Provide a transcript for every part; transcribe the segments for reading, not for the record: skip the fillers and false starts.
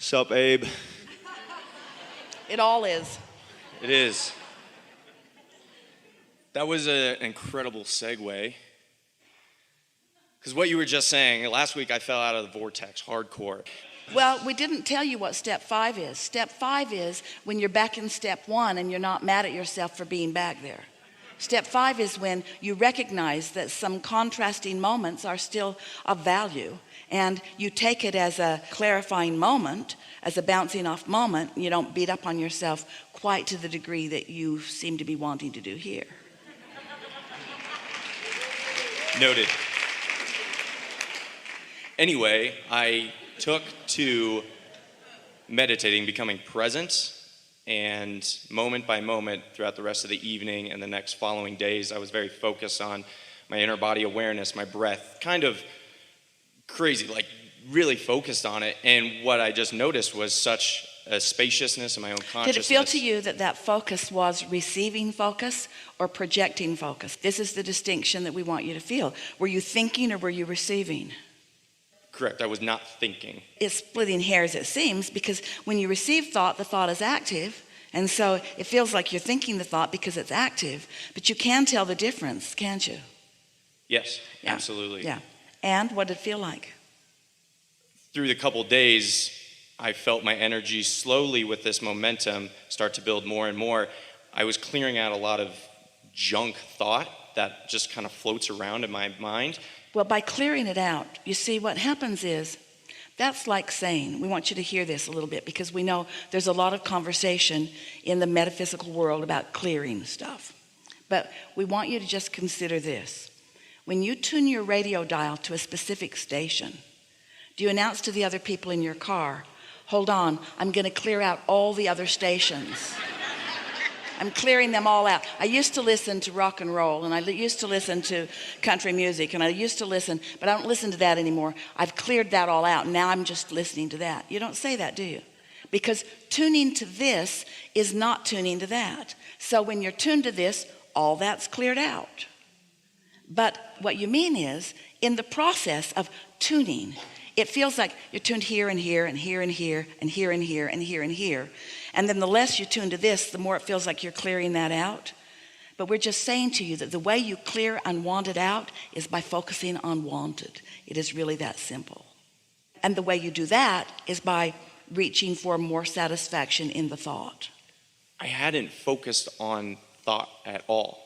Sup, Abe? It all is. It is. That was an incredible segue. Because what you were just saying, last week I fell out of the vortex hardcore. Well, we didn't tell you what step 5 is. Step 5 is when you're back in step 1 and you're not mad at yourself for being back there. Step 5 is when you recognize that some contrasting moments are still of value, and you take it as a clarifying moment, as a bouncing off moment. You don't beat up on yourself quite to the degree that you seem to be wanting to do here. Noted. Anyway, I took to meditating, becoming present, and moment by moment throughout the rest of the evening and the next following days, I was very focused on my inner body awareness, my breath, kind of crazy, like really focused on it. And what I just noticed was such a spaciousness in my own consciousness. Did it feel to you that that focus was receiving focus or projecting focus? This is the distinction that we want you to feel. Were you thinking or were you receiving? Correct, I was not thinking. It's splitting hairs, it seems, because when you receive thought, the thought is active. And so it feels like you're thinking the thought because it's active. But you can tell the difference, can't you? Yes, Yeah. absolutely. Yeah. And what did it feel like? Through the couple days, I felt my energy slowly with this momentum start to build more and more. I was clearing out a lot of junk thought that just kind of floats around in my mind. Well, by clearing it out, you see what happens is, that's like saying, we want you to hear this a little bit because we know there's a lot of conversation in the metaphysical world about clearing stuff. But we want you to just consider this. When you tune your radio dial to a specific station, do you announce to the other people in your car, hold on, I'm going to clear out all the other stations. I'm clearing them all out. I used to listen to rock and roll, and I used to listen to country music, and I used to listen, but I don't listen to that anymore. I've cleared that all out. Now I'm just listening to that. You don't say that, do you? Because tuning to this is not tuning to that. So when you're tuned to this, all that's cleared out. But what you mean is, in the process of tuning, it feels like you're tuned here and here and here and here and here and here and here and here. And then the less you tune to this, the more it feels like you're clearing that out. But we're just saying to you that the way you clear unwanted out is by focusing on wanted. It is really that simple. And the way you do that is by reaching for more satisfaction in the thought. I hadn't focused on thought at all.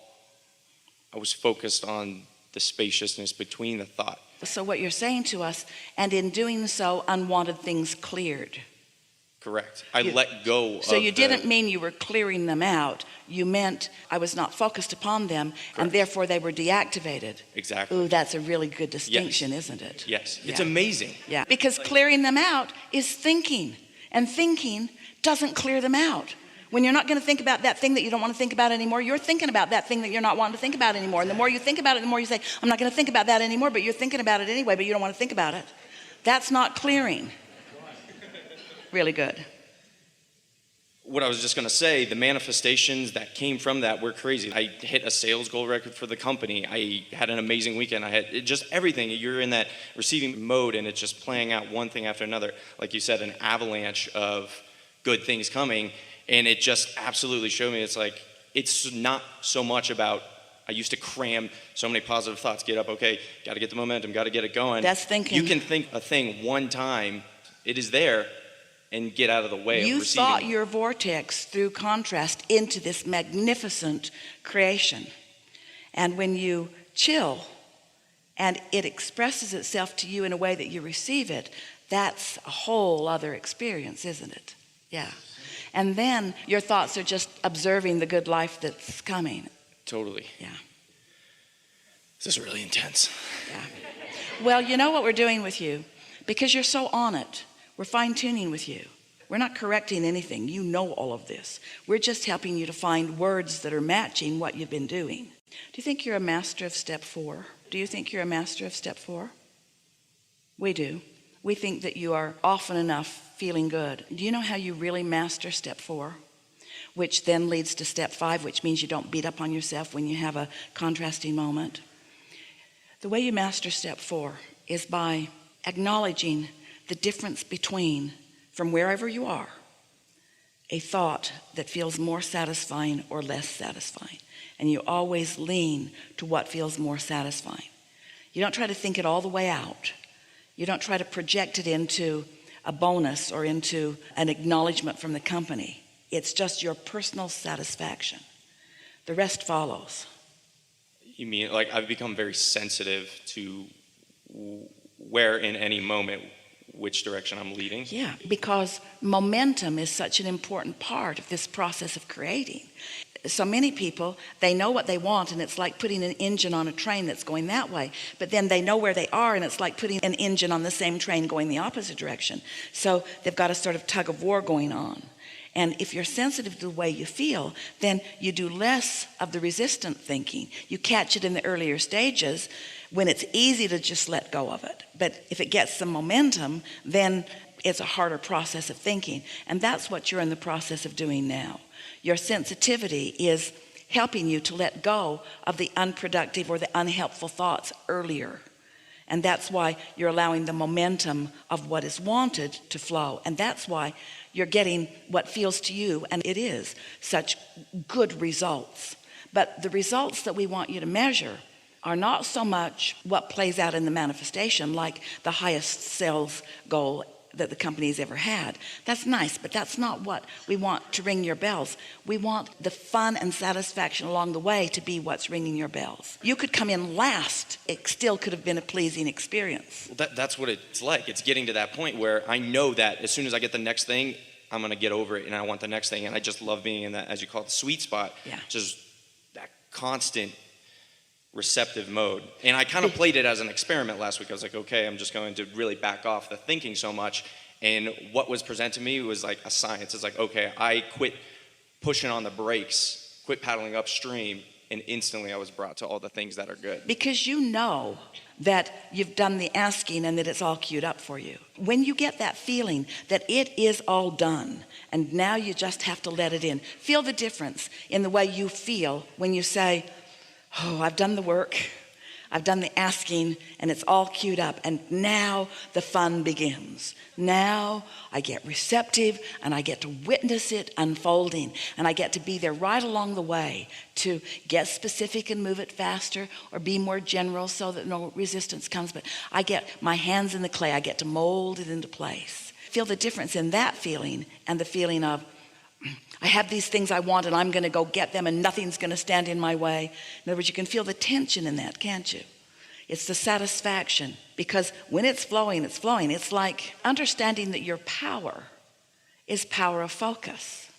I was focused on the spaciousness between the thought. So what you're saying to us, and in doing so, unwanted things cleared. Correct. I let go of So you didn't mean you were clearing them out. You meant I was not focused upon them, Correct. and therefore they were deactivated. Exactly. Ooh, that's a really good distinction, Yes. isn't it? Yes. Yeah. It's amazing. Yeah, because clearing them out is thinking, and thinking doesn't clear them out. When you're not going to think about that thing that you don't want to think about anymore, you're thinking about that thing that you're not wanting to think about anymore. And the more you think about it, the more you say, I'm not going to think about that anymore, but you're thinking about it anyway, but you don't want to think about it. That's not clearing. Really good. What I was just going to say, the manifestations that came from that were crazy. I hit a sales goal record for the company. I had an amazing weekend. I had just everything. You're in that receiving mode, and it's just playing out one thing after another. Like you said, an avalanche of good things coming. And it just absolutely showed me, it's like, it's not so much about, I used to cram so many positive thoughts, get up, okay, got to get the momentum, got to get it going. That's thinking. You can think a thing one time, it is there, and get out of the way. You of receiving. thought your vortex through contrast into this magnificent creation. And when you chill and it expresses itself to you in a way that you receive it, that's a whole other experience, isn't it? Yeah. And then your thoughts are just observing the good life that's coming. Totally. Yeah. This is really intense. Yeah. Well, you know what we're doing with you? Because you're so on it, we're fine-tuning with you. We're not correcting anything. You know all of this. We're just helping you to find words that are matching what you've been doing. Do you think you're a master of step 4? Do you think you're a master of step 4? We do. We think that you are often enough feeling good. Do you know how you really master step 4? Which then leads to step 5, which means you don't beat up on yourself when you have a contrasting moment. The way you master step 4 is by acknowledging the difference between from wherever you are, a thought that feels more satisfying or less satisfying. And you always lean to what feels more satisfying. You don't try to think it all the way out. You don't try to project it into a bonus or into an acknowledgement from the company. It's just your personal satisfaction. The rest follows. You mean like I've become very sensitive to where in any moment which direction I'm leading? Yeah, because momentum is such an important part of this process of creating. So many people, they know what they want, and it's like putting an engine on a train that's going that way. But then they know where they are, and it's like putting an engine on the same train going the opposite direction. So they've got a sort of tug of war going on. And if you're sensitive to the way you feel, then you do less of the resistant thinking. You catch it in the earlier stages when it's easy to just let go of it. But if it gets some momentum, then it's a harder process of thinking. And that's what you're in the process of doing now. Your sensitivity is helping you to let go of the unproductive or the unhelpful thoughts earlier. And that's why you're allowing the momentum of what is wanted to flow. And that's why you're getting what feels to you, and it is, such good results. But the results that we want you to measure are not so much what plays out in the manifestation, like the highest sales goal that the company's ever had. That's nice, but that's not what we want to ring your bells. We want the fun and satisfaction along the way to be what's ringing your bells. You could come in last. It still could have been a pleasing experience. Well, that's what it's like. It's getting to that point where I know that as soon as I get the next thing, I'm going to get over it and I want the next thing. And I just love being in that, as you call it, the sweet spot. Yeah. Just that constant receptive mode. And I kind of played it as an experiment last week. I was like, okay, I'm just going to really back off the thinking so much. And what was presented to me was like a science. It's like, okay, I quit pushing on the brakes, quit paddling upstream, and instantly I was brought to all the things that are good. Because you know that you've done the asking and that it's all queued up for you. When you get that feeling that it is all done and now you just have to let it in, feel the difference in the way you feel when you say, oh, I've done the work, I've done the asking, and it's all queued up, and now the fun begins. Now I get receptive, and I get to witness it unfolding, and I get to be there right along the way to get specific and move it faster, or be more general so that no resistance comes, but I get my hands in the clay, I get to mold it into place. Feel the difference in that feeling and the feeling of, I have these things I want and I'm going to go get them and nothing's going to stand in my way. In other words, you can feel the tension in that, can't you? It's the satisfaction, because when it's flowing, it's flowing. It's like understanding that your power is power of focus,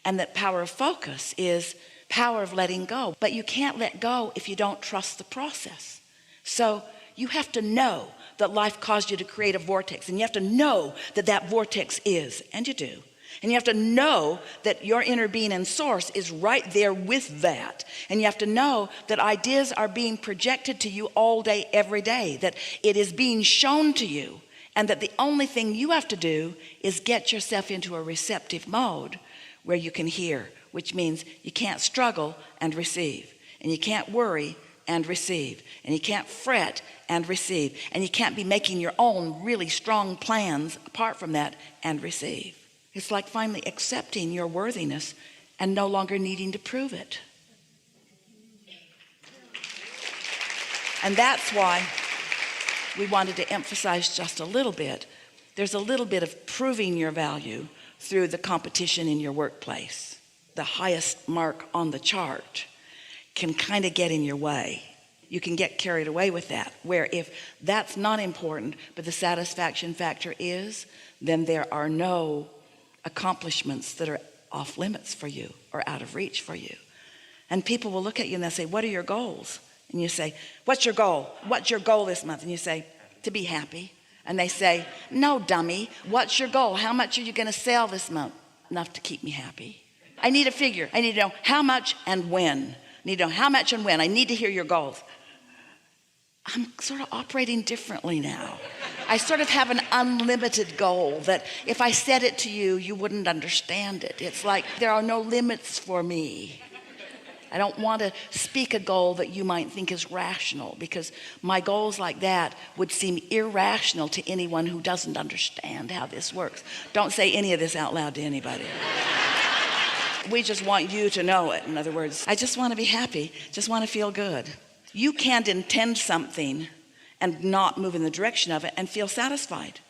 and that power of focus is power of letting go. But you can't let go if you don't trust the process. So you have to know that life caused you to create a vortex, and you have to know that that vortex is, and you do. And you have to know that your inner being and source is right there with that. And you have to know that ideas are being projected to you all day, every day, that it is being shown to you, and that the only thing you have to do is get yourself into a receptive mode where you can hear, which means you can't struggle and receive, and you can't worry and receive, and you can't fret and receive, and you can't be making your own really strong plans apart from that and receive. It's like finally accepting your worthiness and no longer needing to prove it. And that's why we wanted to emphasize just a little bit. There's a little bit of proving your value through the competition in your workplace. The highest mark on the chart can kind of get in your way. You can get carried away with that, where if that's not important, but the satisfaction factor is, then there are no accomplishments that are off limits for you or out of reach for you. And people will look at you and they'll say, what are your goals? And you say, what's your goal? What's your goal this month? And you say, to be happy. And they say, no, dummy, what's your goal? How much are you going to sell this month? Enough to keep me happy. I need a figure. I need to know how much and when. I need to know how much and when. I need to hear your goals. I'm sort of operating differently now. I sort of have an unlimited goal that if I said it to you, you wouldn't understand it. It's like there are no limits for me. I don't want to speak a goal that you might think is rational, because my goals like that would seem irrational to anyone who doesn't understand how this works. Don't say any of this out loud to anybody. We just want you to know it. In other words, I just want to be happy, just want to feel good. You can't intend something and not move in the direction of it and feel satisfied.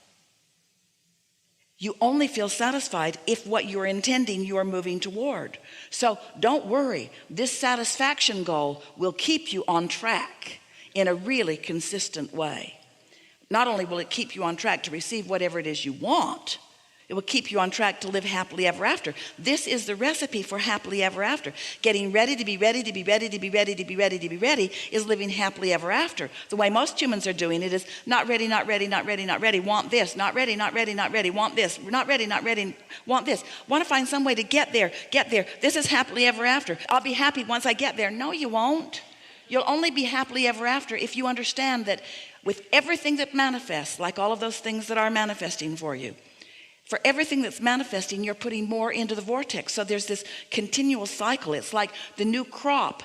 You only feel satisfied if what you're intending you are moving toward. So don't worry, this satisfaction goal will keep you on track in a really consistent way. Not only will it keep you on track to receive whatever it is you want, it will keep you on track to live happily ever after. This is the recipe for happily ever after. Getting ready to be ready to be ready to be ready to be ready to be ready is living happily ever after. The way most humans are doing it is not ready, not ready, not ready, not ready, want this, not ready, not ready, not ready, want this, not ready, not ready, want this. Want to find some way to get there, get there. This is happily ever after. I'll be happy once I get there. No, you won't. You'll only be happily ever after if you understand that with everything that manifests, like all of those things that are manifesting for you, for everything that's manifesting, you're putting more into the vortex. So there's this continual cycle. It's like the new crop.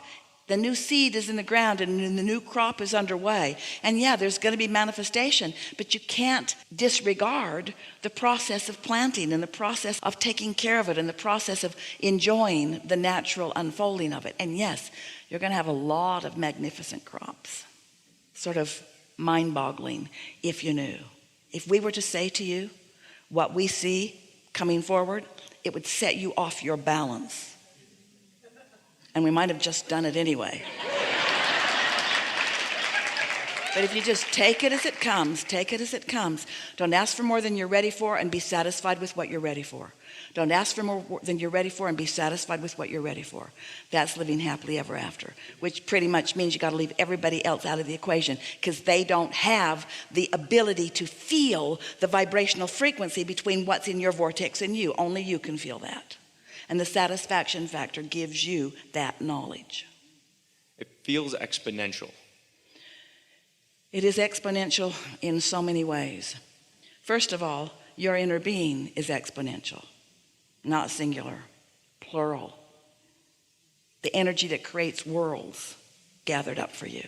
The new seed is in the ground and the new crop is underway. And yeah, there's going to be manifestation, but you can't disregard the process of planting and the process of taking care of it and the process of enjoying the natural unfolding of it. And yes, you're going to have a lot of magnificent crops. Sort of mind-boggling if you knew. If we were to say to you, what we see coming forward, it would set you off your balance. And we might have just done it anyway. But if you just take it as it comes, take it as it comes. Don't ask for more than you're ready for and be satisfied with what you're ready for. Don't ask for more than you're ready for and be satisfied with what you're ready for. That's living happily ever after, which pretty much means you got to leave everybody else out of the equation, because they don't have the ability to feel the vibrational frequency between what's in your vortex and you. Only you can feel that. And the satisfaction factor gives you that knowledge. It feels exponential. It is exponential in so many ways. First of all, your inner being is exponential, not singular, plural. The energy that creates worlds gathered up for you.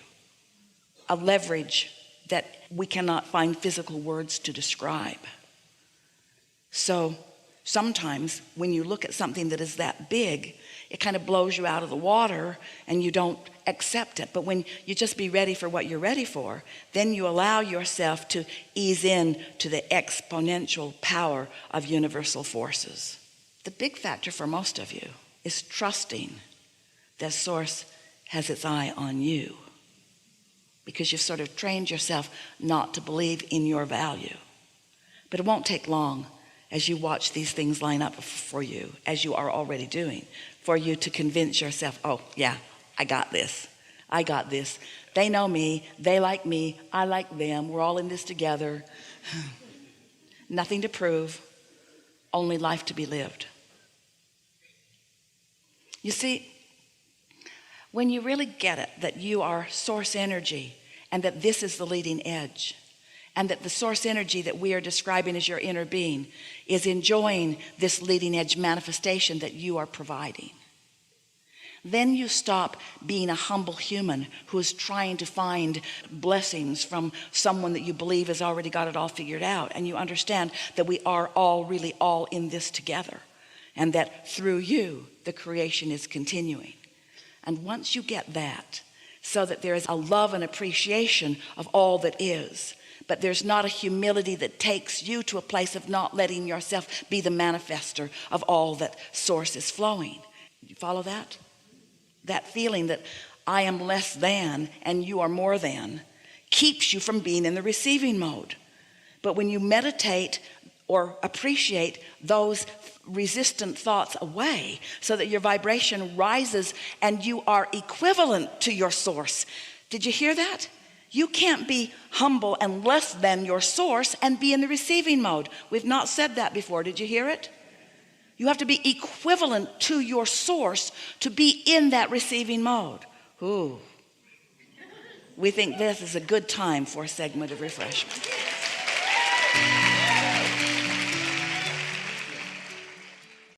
A leverage that we cannot find physical words to describe. So sometimes when you look at something that is that big, it kind of blows you out of the water and you don't accept it. But when you just be ready for what you're ready for, then you allow yourself to ease in to the exponential power of universal forces. The big factor for most of you is trusting that Source has its eye on you, because you've sort of trained yourself not to believe in your value. But it won't take long as you watch these things line up for you, as you are already doing, for you to convince yourself, oh yeah, I got this. I got this. They know me. They like me. I like them. We're all in this together. Nothing to prove, only life to be lived. You see, when you really get it, that you are source energy and that this is the leading edge, and that the source energy that we are describing as your inner being is enjoying this leading edge manifestation that you are providing, then you stop being a humble human who is trying to find blessings from someone that you believe has already got it all figured out. And you understand that we are all really all in this together, and that through you, the creation is continuing. And once you get that, so that there is a love and appreciation of all that is, but there's not a humility that takes you to a place of not letting yourself be the manifester of all that Source is flowing. You follow that? That feeling that I am less than and you are more than keeps you from being in the receiving mode. But when you meditate or appreciate those resistant thoughts away, so that your vibration rises and you are equivalent to your Source. Did you hear that? You can't be humble and less than your Source and be in the receiving mode. We've not said that before. Did you hear it? You have to be equivalent to your Source to be in that receiving mode. Ooh. We think this is a good time for a segment of refreshment.